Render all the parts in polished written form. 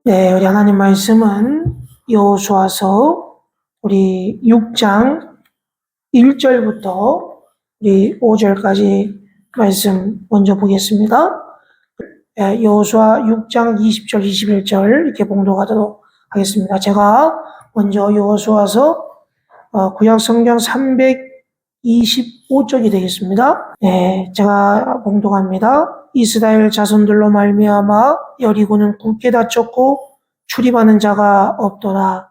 네, 우리 하나님 말씀은 여호수아서 우리 6장 1절부터 우리 5절까지 말씀 먼저 보겠습니다. 네, 여호수아 6장 20절, 21절 이렇게 봉독하도록 하겠습니다. 제가 먼저 여호수아서 구약 성경 325쪽이 되겠습니다. 네, 제가 봉독합니다. 이스라엘 자손들로 말미암아 여리고는 굳게 닫혔고 출입하는 자가 없더라.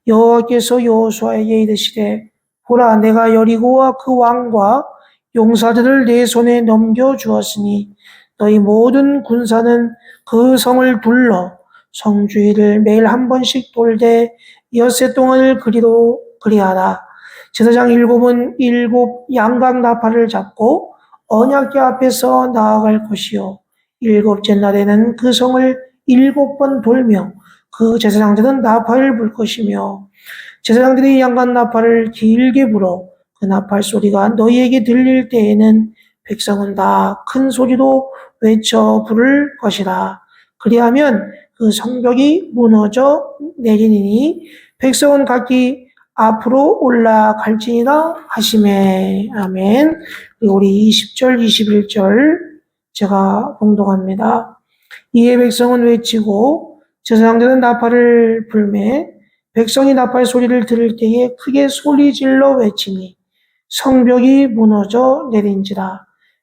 여호와께서 여호수아에게 이르시되 보라, 내가 여리고와 그 왕과 용사들을 내 손에 넘겨 주었으니 너희 모든 군사는 그 성을 둘러 성주위를 매일 한 번씩 돌되 엿새 동안을 그리하라. 제사장 7은 7 양각 나팔을 잡고 언약궤 앞에서 나아갈 것이요 7째 날에는 그 성을 7번 돌며 그 제사장들은 나팔을 불 것이며 제사장들이 양각 나팔을 길게 불어 그 나팔 소리가 너희에게 들릴 때에는 백성은 다 큰 소리로 외쳐 부를 것이라. 그리하면 그 성벽이 무너져 내리니 백성은 각기 앞으로 올라갈지니라 하시매. 아멘. 그리고 우리 20절, 21절 제가 봉독합니다. 이에 백성은 외치고 제사장들은 나팔을 불매 백성이 나팔 소리를 들을 때에 크게 소리질러 외치니 성벽이 무너져 내린지라.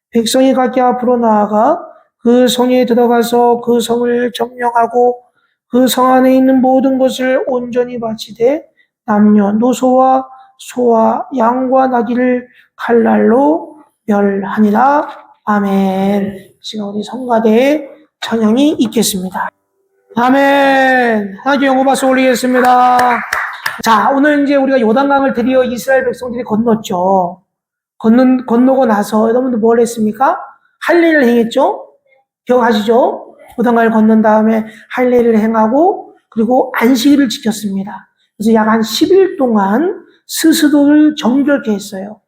백성이 각기 앞으로 나아가 그 성에 들어가서 그 성을 점령하고 그 성 안에 있는 모든 것을 온전히 바치되 남녀노소와 소와 양과 나귀를 칼날로 멸하니라. 아멘. 지금 우리 성가대의 찬양이 있겠습니다. 아멘. 하나님께 영광 박수 올리겠습니다. 자, 오늘 이제 우리가 요단강을 드디어 이스라엘 백성들이 건넜죠. 건너고 나서 여러분들 뭘 했습니까? 할례를 행했죠? 기억하시죠? 요단강을 건넌 다음에 할례를 행하고 그리고 안식일을 지켰습니다. 그래서 약 한 10일 동안 스스로를 정결케 했어요.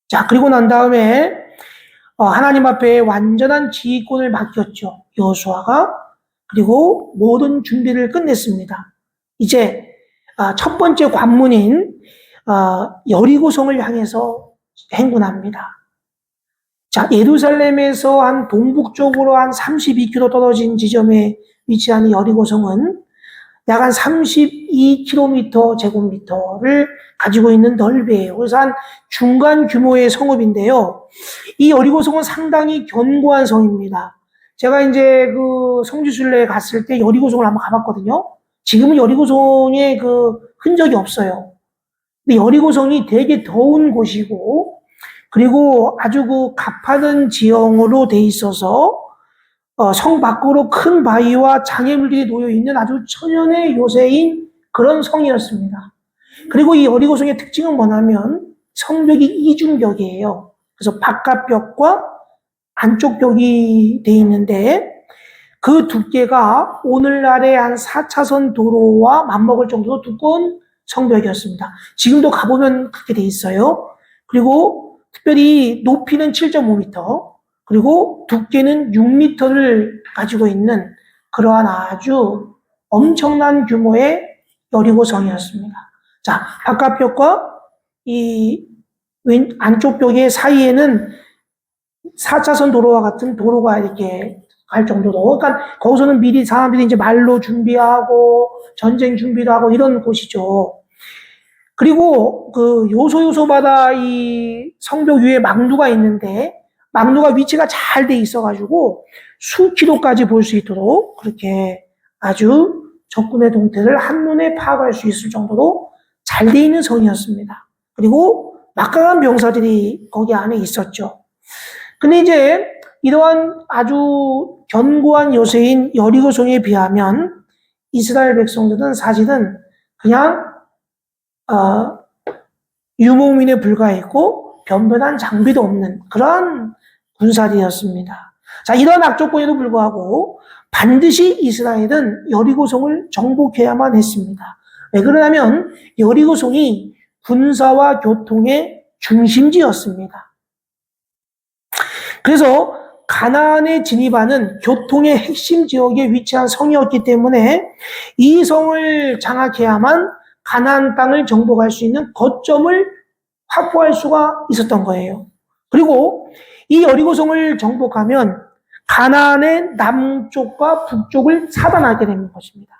자, 그리고 난 다음에 하나님 앞에 완전한 지휘권을 맡겼죠. 여호수아가. 그리고 모든 준비를 끝냈습니다. 이제 첫 번째 관문인 여리고성을 향해서 행군합니다. 자, 예루살렘에서 한 동북쪽으로 한 32km 떨어진 지점에 위치한 여리고성은 약 한 32km 제곱미터를 가지고 있는 넓이에요. 그래서 한 중간 규모의 성읍인데요. 이 여리고성은 상당히 견고한 성입니다. 제가 이제 그 성지순례에 갔을 때 여리고성을 한번 가봤거든요. 지금은 여리고성에 그 흔적이 없어요. 근데 여리고성이 되게 더운 곳이고, 그리고 아주 그 가파른 지형으로 돼 있어서 성 밖으로 큰 바위와 장애물들이 놓여 있는 아주 천연의 요새인 그런 성이었습니다. 그리고 이 여리고성의 특징은 뭐냐면 성벽이 이중벽이에요. 그래서 바깥벽과 안쪽 벽이 돼 있는데 그 두께가 오늘날의 한 4차선 도로와 맞먹을 정도로 두꺼운 성벽이었습니다. 지금도 가보면 그렇게 돼 있어요. 그리고 특별히 높이는 7.5m, 그리고 두께는 6m를 가지고 있는 그러한 아주 엄청난 규모의 여리고성이었습니다. 자, 바깥벽과 이 안쪽 벽의 사이에는 4차선 도로와 같은 도로가 이렇게 갈 정도로, 그러니까 거기서는 미리 사람들이 이제 말로 준비하고 전쟁 준비도 하고 이런 곳이죠. 그리고 그 요소요소마다 이 성벽 위에 망루가 있는데 망루가 위치가 잘 돼 있어가지고 수키로까지 볼 수 있도록 그렇게 아주 적군의 동태를 한눈에 파악할 수 있을 정도로 잘 돼 있는 성이었습니다. 그리고 막강한 병사들이 거기 안에 있었죠. 근데 이제 이러한 아주 견고한 요새인 여리고성에 비하면 이스라엘 백성들은 사실은 그냥 유목민에 불과했고 변변한 장비도 없는 그런 군사들이었습니다. 자, 이런 악조건에도 불구하고 반드시 이스라엘은 여리고성을 정복해야만 했습니다. 왜 그러냐면 여리고성이 군사와 교통의 중심지였습니다. 그래서 가나안에 진입하는 교통의 핵심 지역에 위치한 성이었기 때문에 이 성을 장악해야만 가나안 땅을 정복할 수 있는 거점을 확보할 수가 있었던 거예요. 그리고 이 여리고성을 정복하면 가나안의 남쪽과 북쪽을 차단하게 되는 것입니다.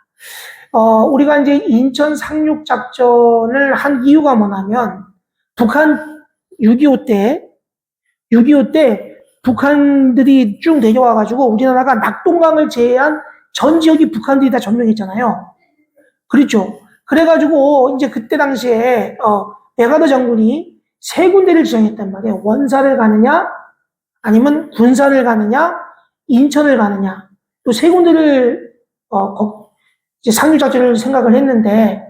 우리가 이제 인천 상륙 작전을 한 이유가 뭐냐면 북한 6.25 때 북한들이 쭉 내려와가지고 우리나라가 낙동강을 제외한 전 지역이 북한들이 다 점령했잖아요. 그렇죠. 그래가지고 이제 그때 당시에 메가더 장군이 세 군데를 지정했단 말이에요. 원사를 가느냐, 아니면 군산을 가느냐, 인천을 가느냐. 또 세 군데를 이제 상륙작전을 생각을 했는데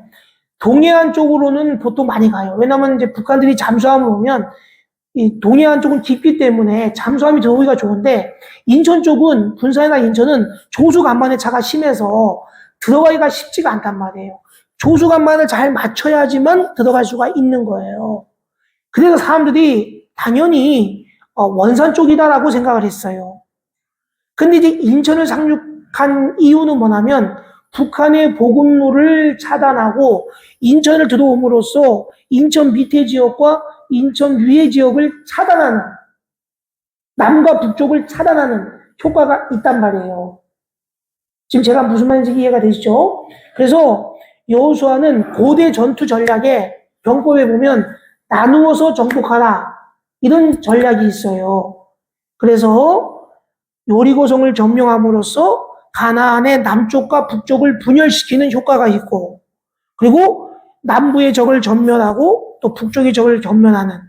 동해안 쪽으로는 보통 많이 가요. 왜냐하면 이제 북한들이 잠수함을 오면 이 동해안 쪽은 깊기 때문에 잠수함이 들어오기가 좋은데 인천 쪽은 군산이나 인천은 조수간만의 차가 심해서 들어가기가 쉽지가 않단 말이에요. 조수간만을 잘 맞춰야지만 들어갈 수가 있는 거예요. 그래서 사람들이 당연히 원산 쪽이다라고 생각을 했어요. 근데 이제 인천을 상륙한 이유는 뭐냐면 북한의 보급로를 차단하고 인천을 들어옴으로써 인천 밑에 지역과 인천 위의 지역을 차단하는, 남과 북쪽을 차단하는 효과가 있단 말이에요. 지금 제가 무슨 말인지 이해가 되시죠? 그래서 여호수아는 고대 전투 전략에 병법에 보면 나누어서 정복하라 이런 전략이 있어요. 그래서 여리고성을 점령함으로써 가나안의 남쪽과 북쪽을 분열시키는 효과가 있고, 그리고 남부의 적을 전면하고 또 북쪽의 적을 전면하는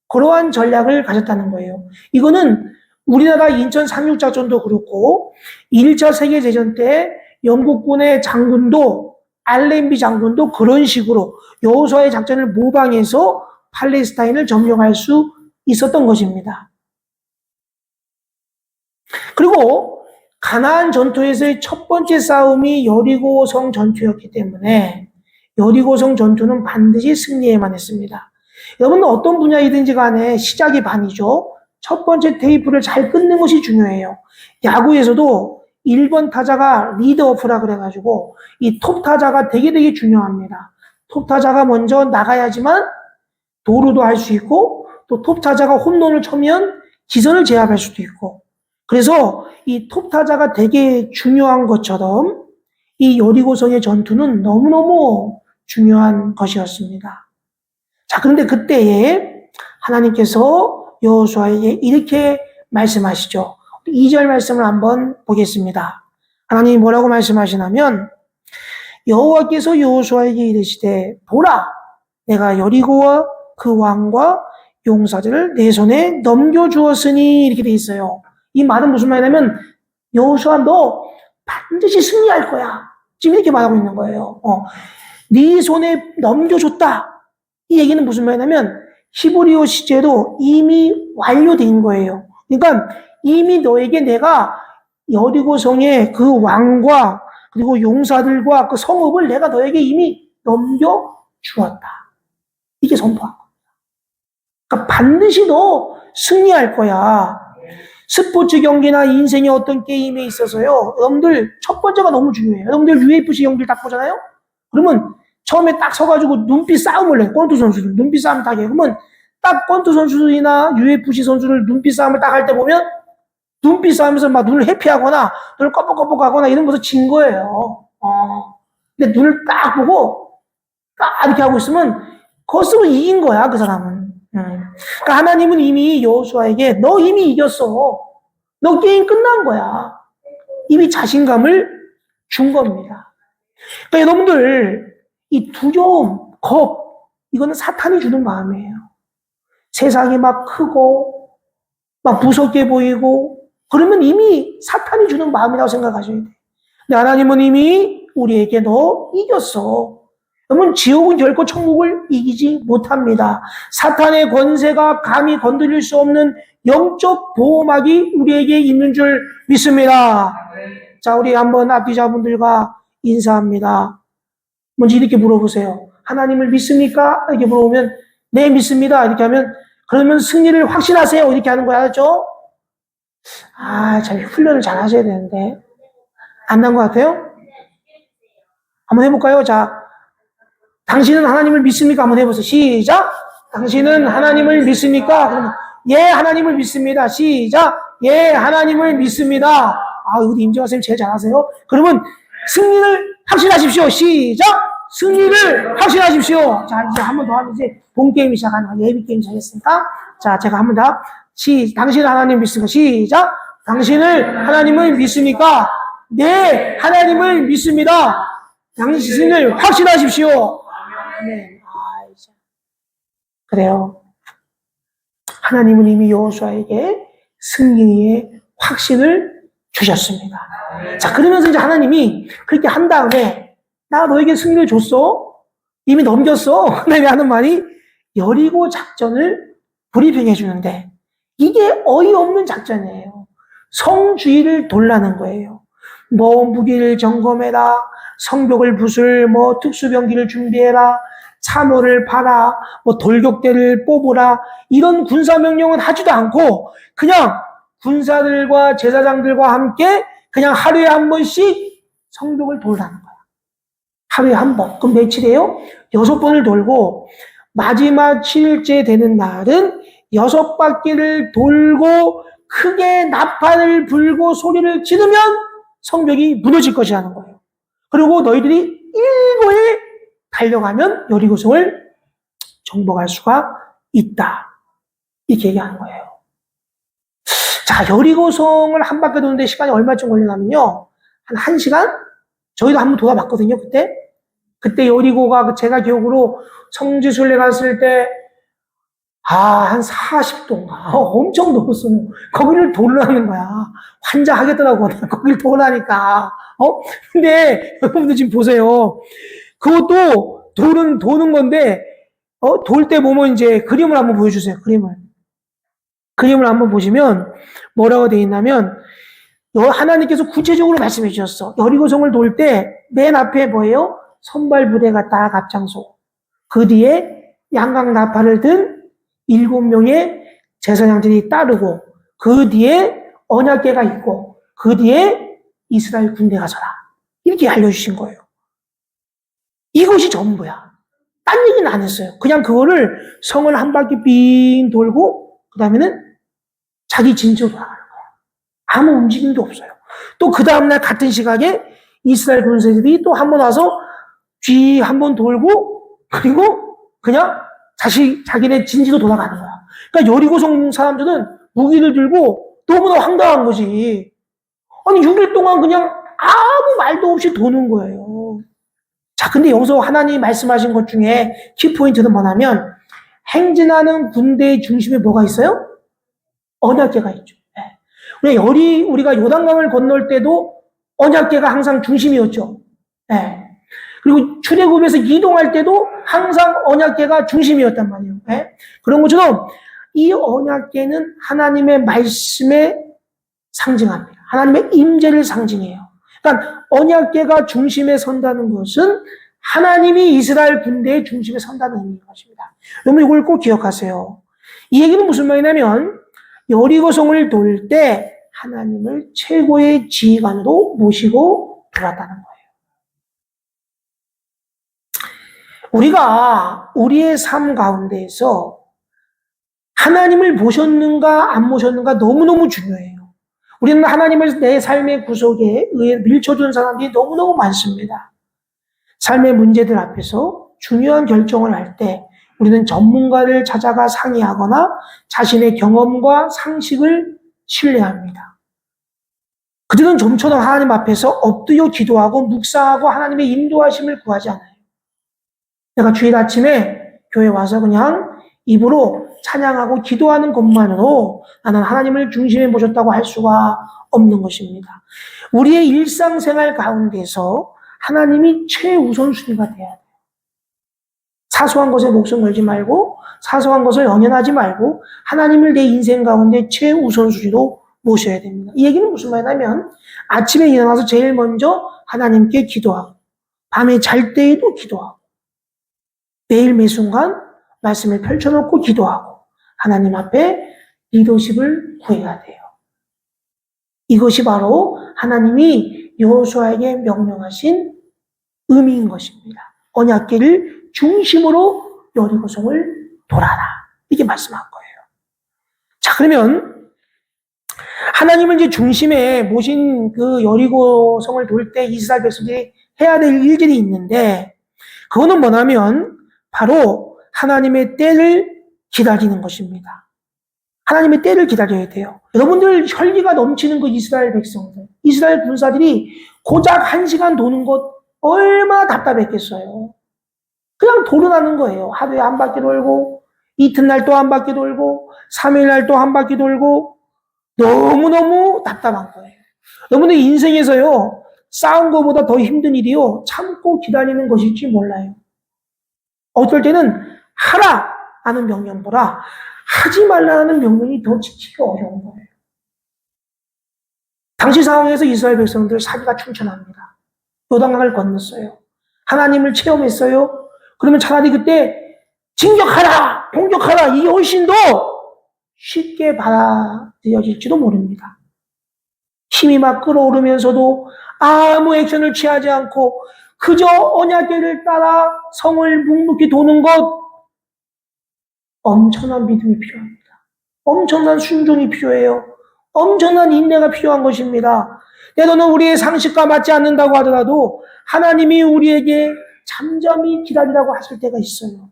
그러한 전략을 가졌다는 거예요. 이거는 우리나라 인천 상륙작전도 그렇고 1차 세계대전 때 영국군의 장군도 알렌비 장군도 그런 식으로 여호수아의 작전을 모방해서 팔레스타인을 점령할 수 있었던 것입니다. 그리고 가나안 전투에서의 첫 번째 싸움이 여리고성 전투였기 때문에 여리고성 전투는 반드시 승리해야만 했습니다. 여러분 어떤 분야이든지 간에 시작이 반이죠. 첫 번째 테이프를 잘 끊는 것이 중요해요. 야구에서도 1번 타자가 리드오프라 그래가지고 이 톱 타자가 되게 중요합니다. 톱 타자가 먼저 나가야지만 도루도 할 수 있고 또 톱 타자가 홈런을 쳐면 기선을 제압할 수도 있고, 그래서 이 톱 타자가 되게 중요한 것처럼 이 여리고성의 전투는 너무너무 중요한 것이었습니다. 자, 그런데 그때에 하나님께서 여호수아에게 이렇게 말씀하시죠. 2절 말씀을 한번 보겠습니다. 하나님이 뭐라고 말씀하시냐면 여호와께서 여호수아에게 이르시되 보라, 내가 여리고와 그 왕과 용사들을 내 손에 넘겨주었으니, 이렇게 돼 있어요. 이 말은 무슨 말이냐면 여호수아 너 반드시 승리할 거야, 지금 이렇게 말하고 있는 거예요. 네 손에 넘겨줬다. 이 얘기는 무슨 말이냐면 히브리어 시제로 이미 완료된 거예요. 그러니까 이미 너에게 내가 여리고성의 그 왕과 그리고 용사들과 그 성읍을 내가 너에게 이미 넘겨주었다. 이게 선포한 겁니다. 그러니까 반드시 너 승리할 거야. 스포츠 경기나 인생의 어떤 게임에 있어서요, 여러분들 첫 번째가 너무 중요해요. 여러분들 UFC 경기를 딱 보잖아요? 그러면 처음에 딱 서가지고 눈빛 싸움을 해. 권투 선수들 눈빛 싸움 딱 해. 그러면 딱 권투 선수들이나 UFC 선수를 눈빛 싸움을 딱 할 때 보면 눈빛 싸움에서 막 눈을 회피하거나 눈을 껌뻑껌뻑하거나 이런 것도 진 거예요. 근데 눈을 딱 보고 딱 이렇게 하고 있으면 그것으로 이긴 거야, 그 사람은. 그러니까 하나님은 이미 여호수아에게 너 이미 이겼어. 너 게임 끝난 거야. 이미 자신감을 준 겁니다. 그러니까 여러분들 이 두려움, 겁, 이거는 사탄이 주는 마음이에요. 세상이 막 크고 막 무섭게 보이고 그러면 이미 사탄이 주는 마음이라고 생각하셔야 돼요. 근데 하나님은 이미 우리에게 너 이겼어. 그러면 지옥은 결코 천국을 이기지 못합니다. 사탄의 권세가 감히 건드릴 수 없는 영적 보호막이 우리에게 있는 줄 믿습니다. 자, 우리 한번 앞뒤자분들과 인사합니다. 먼저 이렇게 물어보세요. 하나님을 믿습니까? 이렇게 물어보면 네, 믿습니다. 이렇게 하면 그러면 승리를 확신하세요. 이렇게 하는 거야, 알죠? 잘 훈련을 잘 하셔야 되는데. 안 난 것 같아요? 한번 해볼까요? 자, 당신은 하나님을 믿습니까? 한번 해보세요. 시작! 당신은 하나님을 믿습니까? 그러면, 예, 하나님을 믿습니다. 시작! 예, 하나님을 믿습니다. 우리 임재화 선생님 제일 잘하세요. 그러면 승리를 확신하십시오. 시작! 승리를 확신하십시오. 자, 이제 한 번 더 하면 이제 본 게임이 시작하는 거예요. 예비 게임 시작했으니까. 자, 제가 한 번 더. 당신은 하나님 믿습니까? 시작! 당신을 하나님을 믿습니까? 네, 하나님을 믿습니다. 당신을 확신하십시오. 네. 그래요. 하나님은 이미 여호수아에게 승리의 확신을 주셨습니다. 자, 그러면서 이제 하나님이 그렇게 한 다음에 나 너에게 승리를 줬어? 이미 넘겼어? 하나님이 하는 말이 여리고 작전을 브리핑해 주는데 이게 어이없는 작전이에요. 성 주위를 돌라는 거예요. 무기를 점검해라, 성벽을 부술, 특수병기를 준비해라, 참호를 파라, 돌격대를 뽑으라, 이런 군사명령은 하지도 않고 그냥 군사들과 제사장들과 함께 그냥 하루에 한 번씩 성벽을 돌라는 거야. 하루에 한 번. 그럼 며칠이에요? 6번을 돌고 마지막 7일째 되는 날은 6바퀴를 돌고 크게 나팔을 불고 소리를 지르면 성벽이 무너질 것이라는 거예요. 그리고 너희들이 1거에 달려가면 여리고성을 정복할 수가 있다. 이렇게 얘기하는 거예요. 자, 여리고성을 한 바퀴 도는데 시간이 얼마쯤 걸리냐면요. 한 1시간? 저희도 한번 돌아봤거든요, 그때. 그때 여리고가 제가 기억으로 성지순례 갔을 때 한 40도인가. 엄청 높았어요. 거기를 돌라는 거야. 환장하겠더라고. 거기를 돌라니까. 근데 여러분들 지금 보세요. 그것도 도는 건데, 돌 때 보면 이제 그림을 한번 보여주세요. 그림을 한번 보시면 뭐라고 되어 있냐면, 하나님께서 구체적으로 말씀해 주셨어. 여리고성을 돌 때 맨 앞에 뭐예요? 선발 부대가 딱 앞장서. 그 뒤에 양각 나팔을 든 7명의 제사장들이 따르고 그 뒤에 언약궤가 있고 그 뒤에 이스라엘 군대가 서라. 이렇게 알려주신 거예요. 이것이 전부야. 딴 얘기는 안 했어요. 그냥 그거를 성을 한 바퀴 빙 돌고 그 다음에는 자기 진지로 돌아가는 거야. 아무 움직임도 없어요. 또 그 다음날 같은 시각에 이스라엘 군사들이 또 한 번 와서 뒤 한 번 돌고 그리고 그냥 자기네 진지로 돌아가는 거야. 그러니까 여리고성 사람들은 무기를 들고 너무나 황당한 거지. 아니 6일 동안 그냥 아무 말도 없이 도는 거예요. 자, 근데 여기서 하나님이 말씀하신 것 중에 키포인트는 뭐냐면 행진하는 군대의 중심에 뭐가 있어요? 언약궤가 있죠. 우리가 요단강을 건널 때도 언약궤가 항상 중심이었죠. 그리고 출애굽에서 이동할 때도 항상 언약궤가 중심이었단 말이에요. 그런 것처럼 이 언약궤는 하나님의 말씀에 상징합니다. 하나님의 임재를 상징해요. 그러니까 언약궤가 중심에 선다는 것은 하나님이 이스라엘 군대의 중심에 선다는 의미인 것입니다. 여러분 이걸 꼭 기억하세요. 이 얘기는 무슨 말이냐면 여리고성을 돌 때 하나님을 최고의 지휘관으로 모시고 돌았다는 거예요. 우리가 우리의 삶 가운데에서 하나님을 모셨는가 안 모셨는가 너무너무 중요해요. 우리는 하나님을 내 삶의 구석에 밀쳐준 사람들이 너무너무 많습니다. 삶의 문제들 앞에서 중요한 결정을 할 때 우리는 전문가를 찾아가 상의하거나 자신의 경험과 상식을 신뢰합니다. 그들은 좀처럼 하나님 앞에서 엎드려 기도하고 묵상하고 하나님의 인도하심을 구하지 않아요. 내가 주일 아침에 교회 와서 그냥 입으로 찬양하고 기도하는 것만으로 나는 하나님을 중심에 모셨다고 할 수가 없는 것입니다. 우리의 일상생활 가운데서 하나님이 최우선순위가 돼야 돼요. 사소한 것에 목숨 걸지 말고 사소한 것을 연연하지 말고 하나님을 내 인생 가운데 최우선순위로 모셔야 됩니다. 이 얘기는 무슨 말이냐면 아침에 일어나서 제일 먼저 하나님께 기도하고 밤에 잘 때에도 기도하고 매일 매순간 말씀을 펼쳐놓고 기도하고 하나님 앞에 리더십을 구해야 돼요. 이것이 바로 하나님이 여호수아에게 명령하신 의미인 것입니다. 언약궤를 중심으로 여리고성을 돌아라. 이렇게 말씀한 거예요. 자, 그러면 하나님을 이제 중심에 모신 그 여리고성을 돌 때 이스라엘 백성들이 해야 될 일들이 있는데, 그거는 뭐냐면 바로 하나님의 때를 기다리는 것입니다. 하나님의 때를 기다려야 돼요. 여러분들 혈기가 넘치는 그 이스라엘 백성들, 이스라엘 군사들이 고작 1시간 도는 것 얼마나 답답했겠어요. 그냥 도른하는 거예요. 하루에 한 바퀴 돌고, 이튿날 또 한 바퀴 돌고, 3일날 또 한 바퀴 돌고, 너무너무 답답한 거예요. 여러분들 인생에서요, 싸운 것보다 더 힘든 일이요, 참고 기다리는 것일지 몰라요. 어떨 때는 하라 하는 명령보다 하지 말라는 명령이 더 지키기가 어려운 거예요. 당시 상황에서 이스라엘 백성들 사기가 충천합니다. 요단강을 건넜어요. 하나님을 체험했어요. 그러면 차라리 그때 진격하라, 공격하라, 이게 훨씬 더 쉽게 받아들여질지도 모릅니다. 힘이 막 끌어오르면서도 아무 액션을 취하지 않고 그저 언약궤를 따라 성을 묵묵히 도는 것, 엄청난 믿음이 필요합니다. 엄청난 순종이 필요해요. 엄청난 인내가 필요한 것입니다. 때로는 우리의 상식과 맞지 않는다고 하더라도 하나님이 우리에게 잠잠히 기다리라고 하실 때가 있어요.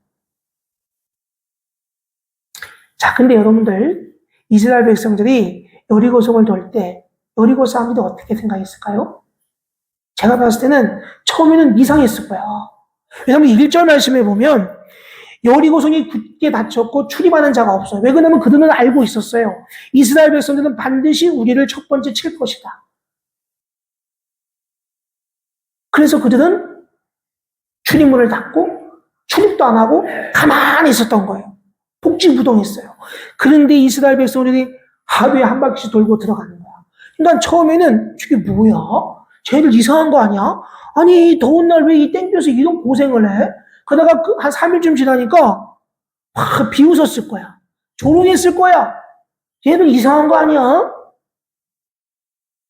자, 근데 여러분들, 이스라엘 백성들이 여리고성을 돌 때 여리고 사람들이 어떻게 생각했을까요? 제가 봤을 때는 처음에는 이상했을 거야. 왜냐하면 1절 말씀에 보면 여리고성이 굳게 닫혔고 출입하는 자가 없어요. 왜 그러냐면 그들은 알고 있었어요. 이스라엘 백성들은 반드시 우리를 첫 번째 칠 것이다. 그래서 그들은 출입문을 닫고 출입도 안 하고 가만히 있었던 거예요. 복지부동했어요. 그런데 이스라엘 백성들이 하루에 한 바퀴씩 돌고 들어가는 거야. 난 처음에는 이게 뭐야? 쟤들 이상한 거 아니야? 아니 더운 날 왜 이 땡볕에 이런 고생을 해? 그러다가 한 3일쯤 지나니까 막 비웃었을 거야. 조롱했을 거야. 쟤들 이상한 거 아니야?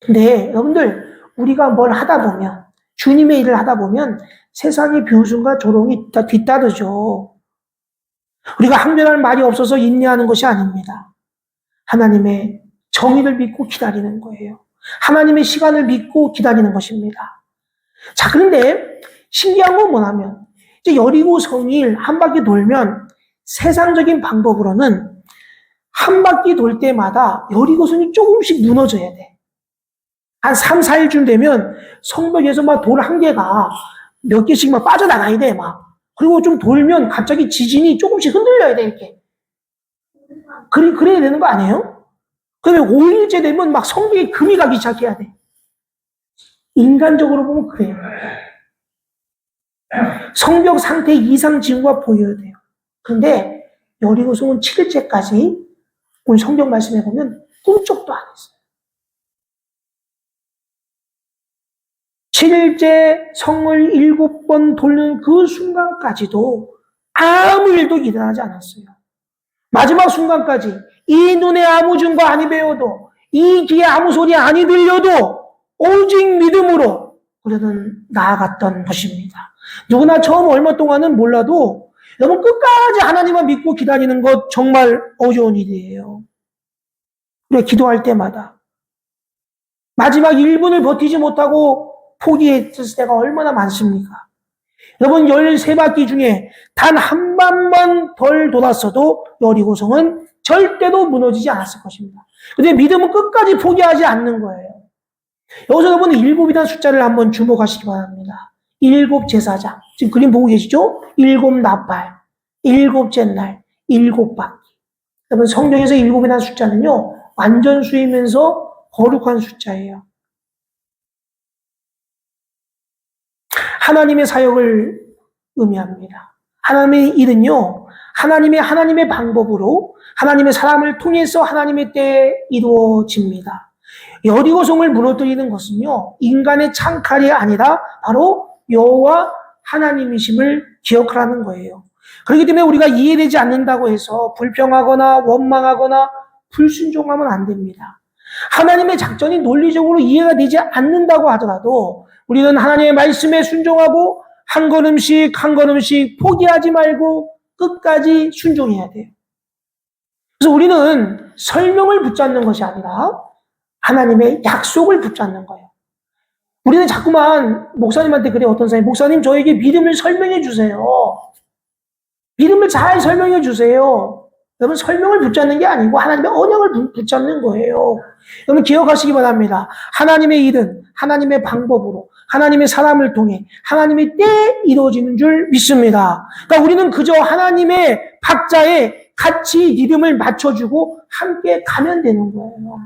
근데 여러분들, 우리가 뭘 하다 보면, 주님의 일을 하다 보면 세상의 비웃음과 조롱이 다 뒤따르죠. 우리가 항변할 말이 없어서 인내하는 것이 아닙니다. 하나님의 정의를 믿고 기다리는 거예요. 하나님의 시간을 믿고 기다리는 것입니다. 자, 그런데 신기한 건 뭐냐면 이제 여리고 성을 한 바퀴 돌면 세상적인 방법으로는 한 바퀴 돌 때마다 여리고성이 조금씩 무너져야 돼. 한 3, 4일쯤 되면 성벽에서 막 돌 한 개가 몇 개씩 막 빠져나가야 돼, 막. 그리고 좀 돌면 갑자기 지진이 조금씩 흔들려야 돼, 이렇게. 그래야 되는 거 아니에요? 그러면 5일째 되면 막 성벽에 금이 가기 시작해야 돼. 인간적으로 보면 그래요. 성벽 상태 이상 징후가 보여야 돼요. 그런데 여리고성은 7일째까지 오늘 성경 말씀에 보면 꿈쩍도 안 했어요. 7일째 성을 7번 돌는 그 순간까지도 아무 일도 일어나지 않았어요. 마지막 순간까지 이 눈에 아무 증거 아니 배워도, 이 귀에 아무 소리 아니 들려도 오직 믿음으로 우리는 나아갔던 것입니다. 누구나 처음 얼마 동안은 몰라도 여러분 끝까지 하나님만 믿고 기다리는 것 정말 어려운 일이에요. 우리가 기도할 때마다 마지막 1분을 버티지 못하고 포기했을 때가 얼마나 많습니까? 여러분 13바퀴 중에 단 한 번만 덜 돌았어도 여리고성은 절대로 무너지지 않았을 것입니다. 그런데 믿음은 끝까지 포기하지 않는 거예요. 여기서 여러분 7이라는 숫자를 한번 주목하시기 바랍니다. 7 제사장, 지금 그림 보고 계시죠? 7 나팔, 7째 날, 7바퀴. 여러분 성경에서 7이라는 숫자는요, 완전수이면서 거룩한 숫자예요. 하나님의 사역을 의미합니다. 하나님의 일은요, 하나님의 방법으로, 하나님의 사람을 통해서 하나님의 때에 이루어집니다. 여리고성을 무너뜨리는 것은요, 인간의 창칼이 아니라 바로 여호와 하나님이심을 기억하라는 거예요. 그렇기 때문에 우리가 이해되지 않는다고 해서 불평하거나 원망하거나 불순종하면 안 됩니다. 하나님의 작전이 논리적으로 이해가 되지 않는다고 하더라도 우리는 하나님의 말씀에 순종하고 한 걸음씩 한 걸음씩 포기하지 말고 끝까지 순종해야 돼요. 그래서 우리는 설명을 붙잡는 것이 아니라 하나님의 약속을 붙잡는 거예요. 우리는 자꾸만 목사님한테 그래, 어떤 사람이, 목사님 저에게 믿음을 설명해 주세요. 믿음을 잘 설명해 주세요. 여러분, 설명을 붙잡는 게 아니고 하나님의 언약을 붙잡는 거예요. 여러분 기억하시기 바랍니다. 하나님의 일은 하나님의 방법으로, 하나님의 사람을 통해, 하나님의 때에 이루어지는 줄 믿습니다. 그러니까 우리는 그저 하나님의 박자에 같이 리듬을 맞춰주고 함께 가면 되는 거예요.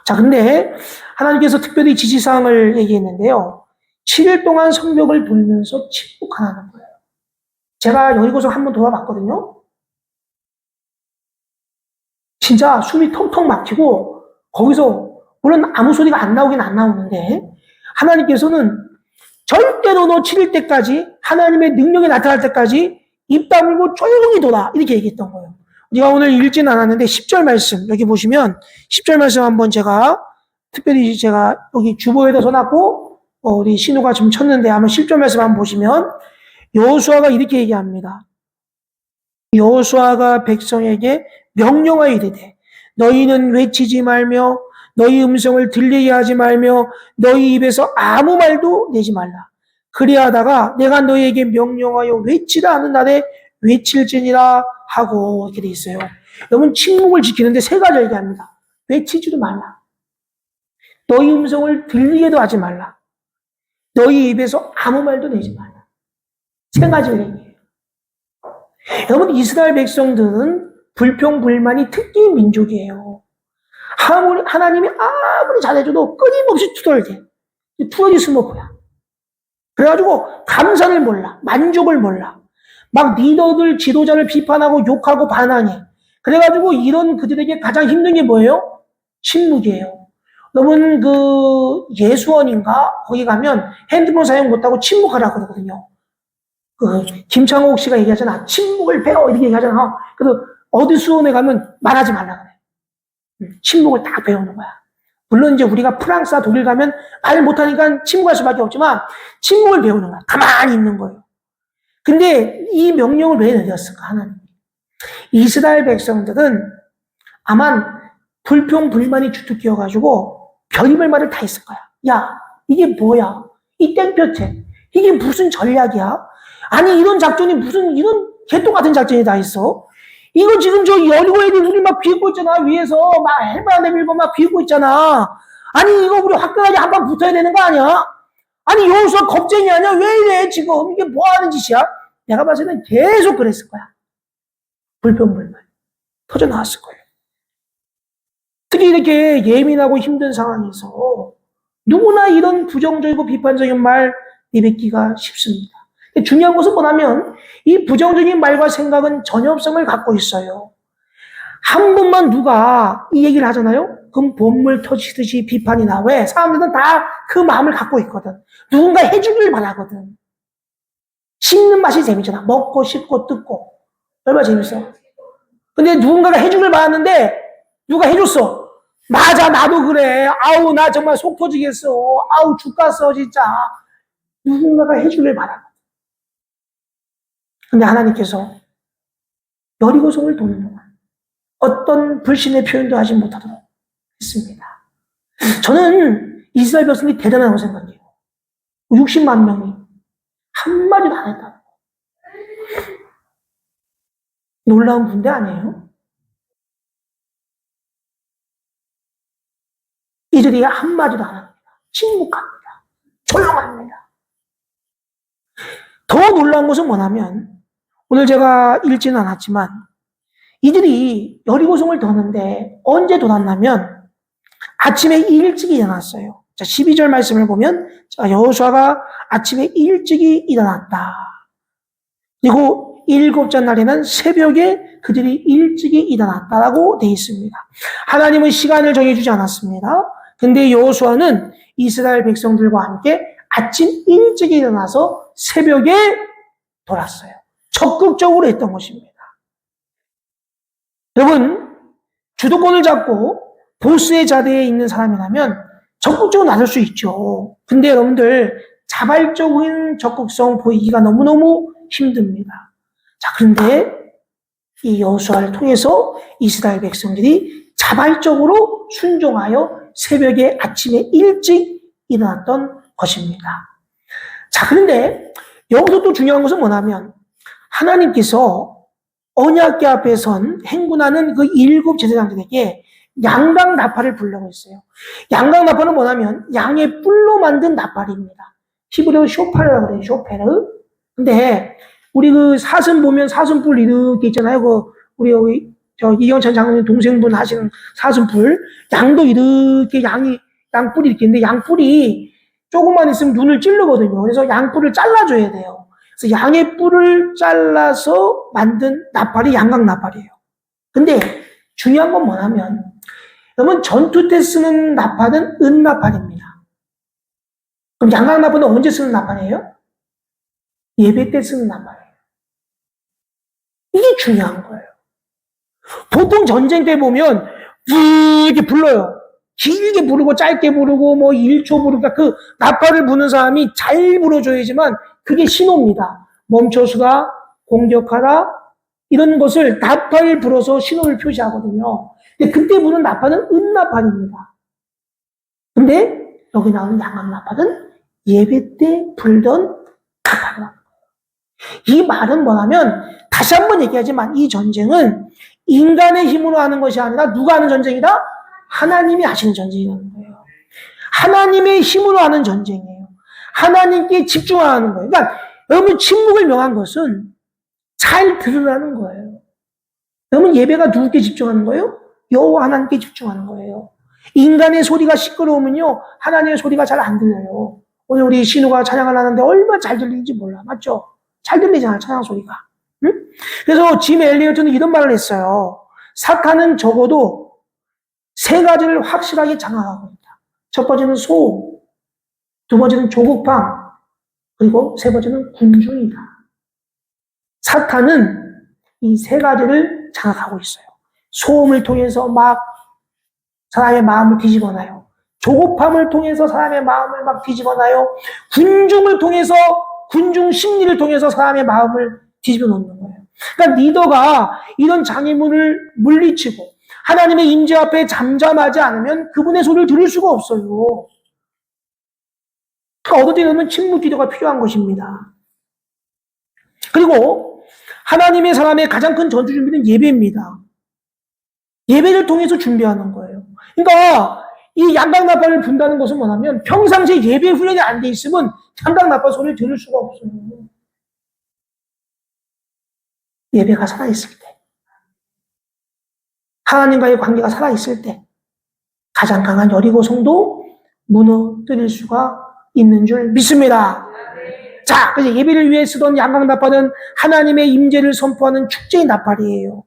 자, 근데 하나님께서 특별히 지시사항을 얘기했는데요. 7일 동안 성벽을 돌면서 침묵하라는 거예요. 제가 여리고성 한번 돌아봤거든요. 진짜 숨이 턱턱 막히고 거기서 물론 아무 소리가 안 나오긴 안 나오는데 하나님께서는 절대로 너 7일 때까지 하나님의 능력이 나타날 때까지 입 다물고 조용히 돌아 이렇게 얘기했던 거예요. 우리가 오늘 읽진 않았는데 10절 말씀 여기 보시면 10절 말씀 한번 특별히 제가 여기 주보에다 써놨고 우리 신우가 좀 쳤는데 한번 10절 말씀 한번 보시면 여호수아가 이렇게 얘기합니다. 여호수아가 백성에게 명령하여 이르되 너희는 외치지 말며 너희 음성을 들리게 하지 말며 너희 입에서 아무 말도 내지 말라. 그리하다가 내가 너희에게 명령하여 외치라 하는 날에 외칠지니라 하고 이렇게 돼 있어요. 여러분 침묵을 지키는데 세 가지 얘기합니다. 외치지도 말라. 너희 음성을 들리게도 하지 말라. 너희 입에서 아무 말도 내지 말라. 세 가지 얘기예요. 여러분 이스라엘 백성들은 불평불만이 특기 민족이에요. 하나님이 아무리 잘해줘도 끊임없이 투덜대. 투덜이 스머프야. 그래가지고 감사를 몰라. 만족을 몰라. 막 리더들, 지도자를 비판하고 욕하고 반항해. 그래가지고 이런 그들에게 가장 힘든 게 뭐예요? 침묵이에요. 여러분 예수원인가? 거기 가면 핸드폰 사용 못하고 침묵하라 그러거든요. 김창옥 씨가 얘기하잖아. 침묵을 배워 이렇게 얘기하잖아. 그래서 어디 수원에 가면 말하지 말라 그래. 침묵을 다 배우는 거야. 물론 이제 우리가 프랑스나 독일 가면 말 못하니까 침묵할 수밖에 없지만 침묵을 배우는 거야. 가만히 있는 거예요. 근데 이 명령을 왜 내렸을까 하나님? 이스라엘 백성들은 아마 불평불만이 주특기여가지고 별의별 말을 다 했을 거야. 야 이게 뭐야? 이 땡볕에 이게 무슨 전략이야? 아니 이런 작전이 무슨 이런 개똥 같은 작전이 다 있어? 이거 지금 저 여리고 애들이 우리 막 비웃고 있잖아. 위에서 막 해봐 내밀고 막 비웃고 있잖아. 아니 이거 우리 화끈하게 한 방 붙어야 되는 거 아니야? 아니 여호수아 겁쟁이 아니야? 왜 이래 지금? 이게 뭐 하는 짓이야? 내가 봤을 때는 계속 그랬을 거야. 불평불만 터져 나왔을 거예요. 특히 이렇게 예민하고 힘든 상황에서 누구나 이런 부정적이고 비판적인 말 내뱉기가 쉽습니다. 중요한 것은 뭐냐면 이 부정적인 말과 생각은 전엽성을 갖고 있어요. 한 번만 누가 이 얘기를 하잖아요. 그럼 본물 터지듯이 비판이 나. 왜? 사람들은 다 그 마음을 갖고 있거든. 누군가 해주길 바라거든. 씹는 맛이 재밌잖아. 먹고 씹고 뜯고 얼마나 재밌어. 근데 누군가가 해주길 바랐는데 누가 해줬어. 맞아 나도 그래. 아우 나 정말 속 터지겠어. 아우 죽겠어 진짜. 누군가가 해주길 바라거든. 근데 하나님께서 여리고성을 도는 동안 어떤 불신의 표현도 하지 못하도록 했습니다. 저는 이스라엘 백성이 대단하다고 생각해요. 60만 명이 한마디도 안 했다는 거. 놀라운 군대 아니에요? 이들이 한마디도 안 합니다. 침묵합니다. 조용합니다. 더 놀라운 것은 뭐냐면 오늘 제가 읽지는 않았지만 이들이 여리고성을 도는데 언제 돌았냐면 아침에 일찍 일어났어요. 자, 12절 말씀을 보면 여호수아가 아침에 일찍이 일어났다. 그리고 7째 날에는 새벽에 그들이 일찍이 일어났다라고 되어 있습니다. 하나님은 시간을 정해주지 않았습니다. 근데 여호수아는 이스라엘 백성들과 함께 아침 일찍 일어나서 새벽에 돌았어요. 적극적으로 했던 것입니다. 여러분, 주도권을 잡고 보스의 자리에 있는 사람이라면 적극적으로 나설 수 있죠. 근데 여러분들 자발적인 적극성 보이기가 너무너무 힘듭니다. 자, 그런데 이 여호수아를 통해서 이스라엘 백성들이 자발적으로 순종하여 새벽에 아침에 일찍 일어났던 것입니다. 자, 그런데 여기서 또 중요한 것은 뭐냐면 하나님께서 언약궤 앞에 선 행군하는 그 7 제사장들에게 양각 나팔을 불라고 했어요. 양각 나팔은 뭐냐면 양의 뿔로 만든 나팔입니다. 히브리어로 쇼파르라고 그래요. 쇼페르. 근데 우리 그 사슴 보면 사슴뿔 이렇게 있잖아요. 우리 여기 이경찬 장로님 동생분 하시는 사슴뿔. 양도 이렇게 양뿔이 이렇게 있는데 양뿔이 조금만 있으면 눈을 찌르거든요. 그래서 양뿔을 잘라줘야 돼요. 그래서 양의 뿔을 잘라서 만든 나팔이 양각 나팔이에요. 근데 중요한 건 뭐냐면 여러분 전투 때 쓰는 나팔은 은나팔입니다. 그럼 양각 나팔은 언제 쓰는 나팔이에요? 예배 때 쓰는 나팔이에요. 이게 중요한 거예요. 보통 전쟁 때 보면 이렇게 불러요. 길게 부르고 짧게 부르고 뭐 1초 부르고 그 나팔을 부는 사람이 잘 불어줘야지만 그게 신호입니다. 멈춰서라, 공격하라 이런 것을 나팔을 불어서 신호를 표시하거든요. 근데 그때 부는 나팔은 은나팔입니다. 근데 여기 나오는 양각 나팔은 예배 때 불던 나팔이다. 이 말은 뭐냐면 다시 한번 얘기하지만 이 전쟁은 인간의 힘으로 하는 것이 아니라 누가 하는 전쟁이다? 하나님이 하시는 전쟁이라는 거예요. 하나님의 힘으로 하는 전쟁이에요. 하나님께 집중하는 거예요. 그러니까 여러분 침묵을 명한 것은 잘 들으라는 거예요. 여러분 예배가 누구께 집중하는 거예요? 여호와 하나님께 집중하는 거예요. 인간의 소리가 시끄러우면요 하나님의 소리가 잘 안 들려요. 오늘 우리 신우가 찬양을 하는데 얼마나 잘 들리는지 몰라. 맞죠? 잘 들리잖아요 찬양 소리가. 응? 그래서 짐 엘리어트는 이런 말을 했어요. 사탄은 적어도 3가지를 확실하게 장악하고 있다. 첫 번째는 소음, 두 번째는 조급함, 그리고 세 번째는 군중이다. 사탄은 이 3가지를 장악하고 있어요. 소음을 통해서 막 사람의 마음을 뒤집어놔요. 조급함을 통해서 사람의 마음을 막 뒤집어놔요. 군중을 통해서 군중 심리를 통해서 사람의 마음을 뒤집어 놓는 거예요. 그러니까 리더가 이런 장애물을 물리치고 하나님의 임재 앞에 잠잠하지 않으면 그분의 소리를 들을 수가 없어요. 그러니까 어떤 때는 침묵 기도가 필요한 것입니다. 그리고 하나님의 사람의 가장 큰 전투 준비는 예배입니다. 예배를 통해서 준비하는 거예요. 그러니까 이 양각 나팔을 분다는 것은 뭐냐면 평상시에 예배 훈련이 안 돼 있으면 양각 나팔 소리를 들을 수가 없어요. 예배가 살아있을 때, 하나님과의 관계가 살아있을 때 가장 강한 여리고성도 무너뜨릴 수가 있는 줄 믿습니다. 자, 그래서 예배를 위해 쓰던 양각 나팔은 하나님의 임재를 선포하는 축제의 나팔이에요.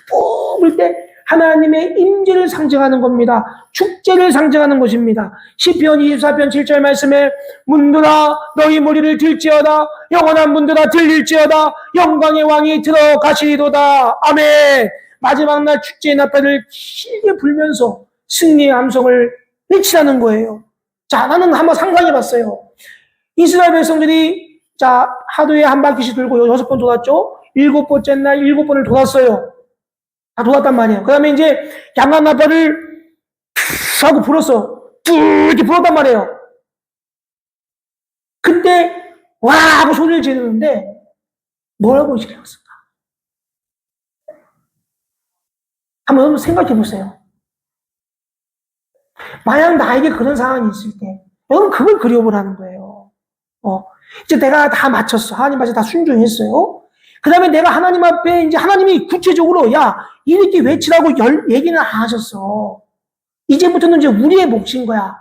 뽑을 때 하나님의 임재를 상징하는 겁니다. 축제를 상징하는 것입니다. 시편 24편 7절 말씀에 문들아 너희 머리를 들지어다 영원한 문들아 들릴지어다 영광의 왕이 들어가시리로다. 아멘. 마지막 날 축제의 나팔을 길게 불면서 승리의 함성을 외치라는 거예요. 자, 나는 한번 상상해봤어요. 이스라엘 백성들이 자 하루에 한 바퀴씩 돌고 6번 돌았죠. 7번째 날 7번을 돌았어요. 다 돌았단 말이에요. 그 다음에 이제 양각 나팔을 하고 불었어. 쭉 이렇게 불었단 말이에요. 그때 와 하고 소리를 지르는데 뭐라고 지르었을까? 한번 생각해 보세요. 만약 나에게 그런 상황이 있을 때 여러분 그걸 그려보라는 거예요. 이제 내가 다 마쳤어. 하나님 앞에 다 순종했어요. 그 다음에 내가 하나님 앞에 이제 하나님이 구체적으로 야 이렇게 외치라고 얘기는 안 하셨어. 이제부터는 이제 우리의 몫인 거야.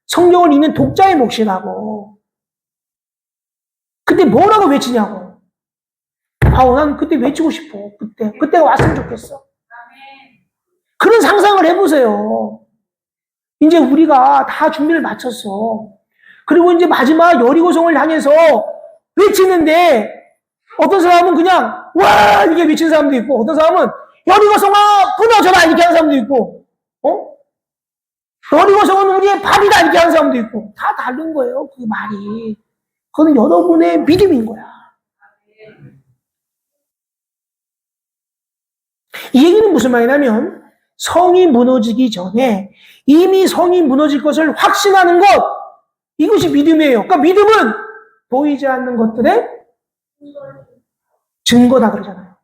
성경을 읽는 독자의 몫이라고. 그때 뭐라고 외치냐고. 난 그때 외치고 싶어. 그때가 왔으면 좋겠어. 그런 상상을 해보세요. 이제 우리가 다 준비를 마쳤어. 그리고 이제 마지막 여리고성을 향해서 외치는데 어떤 사람은 그냥 와 이렇게 외치는 사람도 있고 어떤 사람은 여리고성아 무너져라 이렇게 하는 사람도 있고 여리고성은 우리의 밥이다 이렇게 하는 사람도 있고 다 다른 거예요. 그 말이. 그건 여러분의 믿음인 거야. 이 얘기는 무슨 말이냐면 성이 무너지기 전에 이미 성이 무너질 것을 확신하는 것, 이것이 믿음이에요. 그러니까 믿음은 보이지 않는 것들의 증거다 그러잖아요.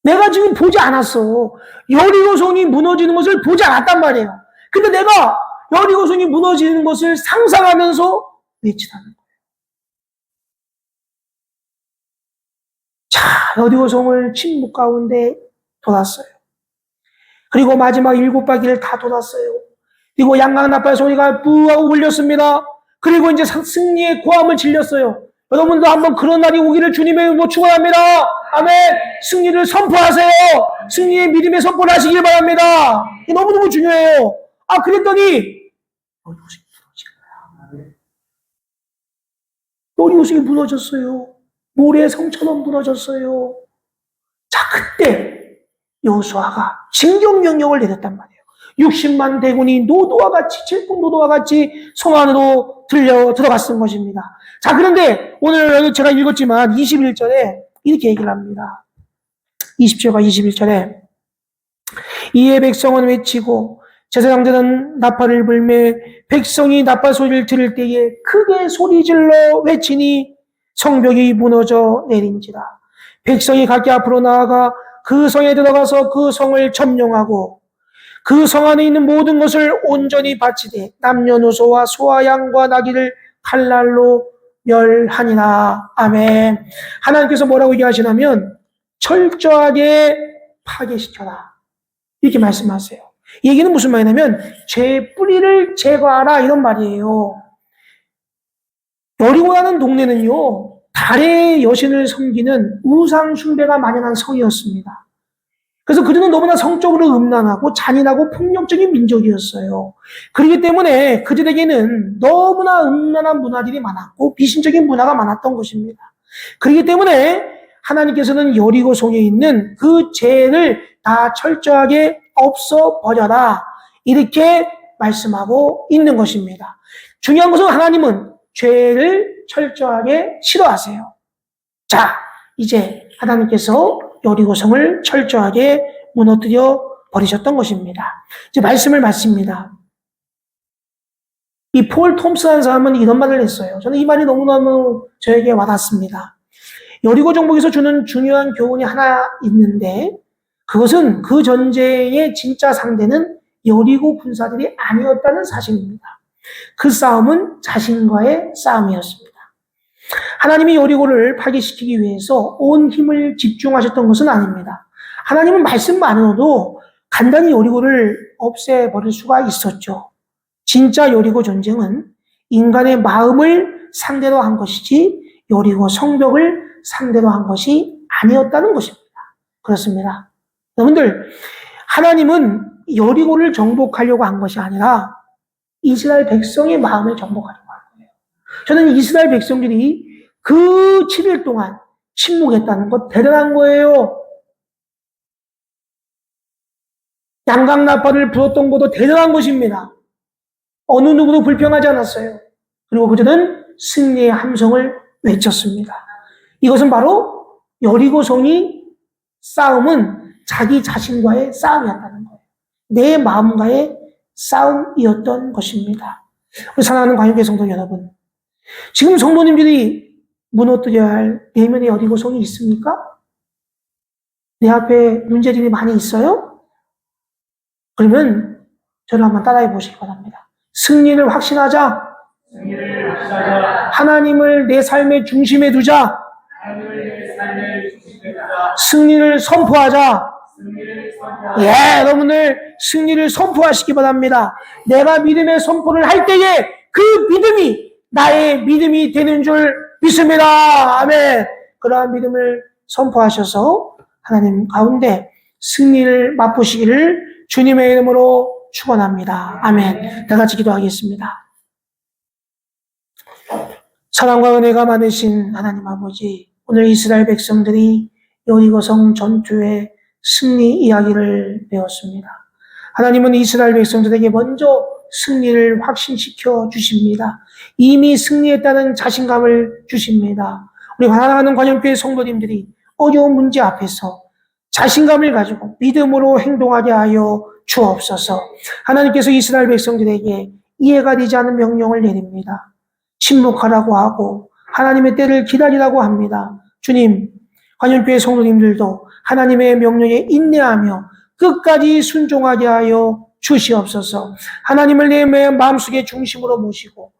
내가 지금 보지 않았어. 여리고성이 무너지는 것을 보지 않았단 말이에요. 근데 내가 여리고성이 무너지는 것을 상상하면서 외치다는 거예요. 자, 여리고성을 침묵 가운데 돌았어요. 그리고 마지막 7바퀴를 다 돌았어요. 그리고 양강나팔 소리가 뿌하고 울렸습니다. 그리고 이제 승리의 고함을 질렸어요. 여러분도 한번 그런 날이 오기를 주님의 이름으로 축원합니다. 아멘. 승리를 선포하세요. 승리의 믿음의 선포를 하시길 바랍니다. 이게 너무너무 중요해요. 아, 그랬더니 여리고성이 무너졌어요. 모래 성처럼 무너졌어요. 자, 그때 여호수아가 징경명령을 내렸단 말이에요. 60만 대군이 노도와 같이, 질풍 노도와 같이 성 안으로 들어갔던 것입니다. 자, 그런데 오늘 제가 읽었지만 21절에 이렇게 얘기를 합니다. 20절과 21절에 이에 백성은 외치고 제사장들은 나팔을 불매 백성이 나팔 소리를 들을 때에 크게 소리질러 외치니 성벽이 무너져 내린지라. 백성이 각기 앞으로 나아가 그 성에 들어가서 그 성을 점령하고 그 성 안에 있는 모든 것을 온전히 바치되 남녀노소와 소와 양과 나귀를 칼날로 멸하니라. 아멘. 하나님께서 뭐라고 얘기하시냐면 철저하게 파괴시켜라 이렇게 말씀하세요. 이 얘기는 무슨 말이냐면 죄의 뿌리를 제거하라 이런 말이에요. 여리고라는 동네는요, 달의 여신을 섬기는 우상 숭배가 만연한 성이었습니다. 그래서 그들은 너무나 성적으로 음란하고 잔인하고 폭력적인 민족이었어요. 그렇기 때문에 그들에게는 너무나 음란한 문화들이 많았고 비신적인 문화가 많았던 것입니다. 그렇기 때문에 하나님께서는 여리고성에 있는 그 죄를 다 철저하게 없어버려라 이렇게 말씀하고 있는 것입니다. 중요한 것은 하나님은 죄를 철저하게 싫어하세요. 자, 이제 하나님께서 여리고성을 철저하게 무너뜨려 버리셨던 것입니다. 이제 말씀을 마칩니다. 이 폴 톰스라는 사람은 이런 말을 했어요. 저는 이 말이 너무너무 저에게 와닿습니다. 여리고 정복에서 주는 중요한 교훈이 하나 있는데 그것은 그 전쟁의 진짜 상대는 여리고 군사들이 아니었다는 사실입니다. 그 싸움은 자신과의 싸움이었습니다. 하나님이 여리고를 파괴시키기 위해서 온 힘을 집중하셨던 것은 아닙니다. 하나님은 말씀만으로도 간단히 여리고를 없애버릴 수가 있었죠. 진짜 여리고 전쟁은 인간의 마음을 상대로 한 것이지 여리고 성벽을 상대로 한 것이 아니었다는 것입니다. 그렇습니다. 여러분들, 하나님은 여리고를 정복하려고 한 것이 아니라 이스라엘 백성의 마음을 정복하려고 한 거예요. 저는 이스라엘 백성들이 그 7일 동안 침묵했다는 것 대단한 거예요. 양강나팔을 불었던 것도 대단한 것입니다. 어느 누구도 불평하지 않았어요. 그리고 그들은 승리의 함성을 외쳤습니다. 이것은 바로 여리고성이 싸움은 자기 자신과의 싸움이었다는 거예요. 내 마음과의 싸움이었던 것입니다. 우리 사랑하는 관용교회 성도 여러분, 지금 성도님들이 무너뜨려야 할 내면의 여리고성이 있습니까? 내 앞에 문제들이 많이 있어요? 그러면 저를 한번 따라해 보시기 바랍니다. 승리를 확신하자. 하나님을 내 삶의 중심에 두자. 승리를 선포하자. 예, 여러분들 승리를 선포하시기 바랍니다. 내가 믿음의 선포를 할 때에 그 믿음이 나의 믿음이 되는 줄 믿습니다. 아멘. 그러한 믿음을 선포하셔서 하나님 가운데 승리를 맛보시기를 주님의 이름으로 축원합니다. 아멘. 다 같이 기도하겠습니다. 사랑과 은혜가 많으신 하나님 아버지, 오늘 이스라엘 백성들이 여리고성 전투의 승리 이야기를 배웠습니다. 하나님은 이스라엘 백성들에게 먼저 승리를 확신시켜 주십니다. 이미 승리했다는 자신감을 주십니다. 우리 사랑하는 관영교회 성도님들이 어려운 문제 앞에서 자신감을 가지고 믿음으로 행동하게 하여 주옵소서. 하나님께서 이스라엘 백성들에게 이해가 되지 않는 명령을 내립니다. 침묵하라고 하고 하나님의 때를 기다리라고 합니다. 주님, 관영교회 성도님들도 하나님의 명령에 인내하며 끝까지 순종하게 하여 주시옵소서. 하나님을 내 마음속에 중심으로 모시고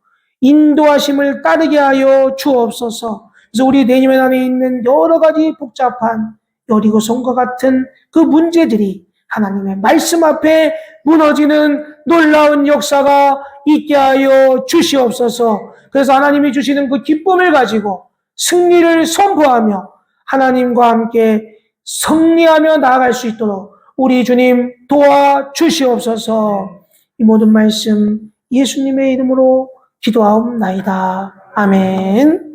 인도하심을 따르게 하여 주옵소서. 그래서 우리 내님 안에 있는 여러 가지 복잡한 여리고성과 같은 그 문제들이 하나님의 말씀 앞에 무너지는 놀라운 역사가 있게 하여 주시옵소서. 그래서 하나님이 주시는 그 기쁨을 가지고 승리를 선포하며 하나님과 함께 승리하며 나아갈 수 있도록 우리 주님 도와주시옵소서. 이 모든 말씀 예수님의 이름으로 기도하옵나이다. 아멘.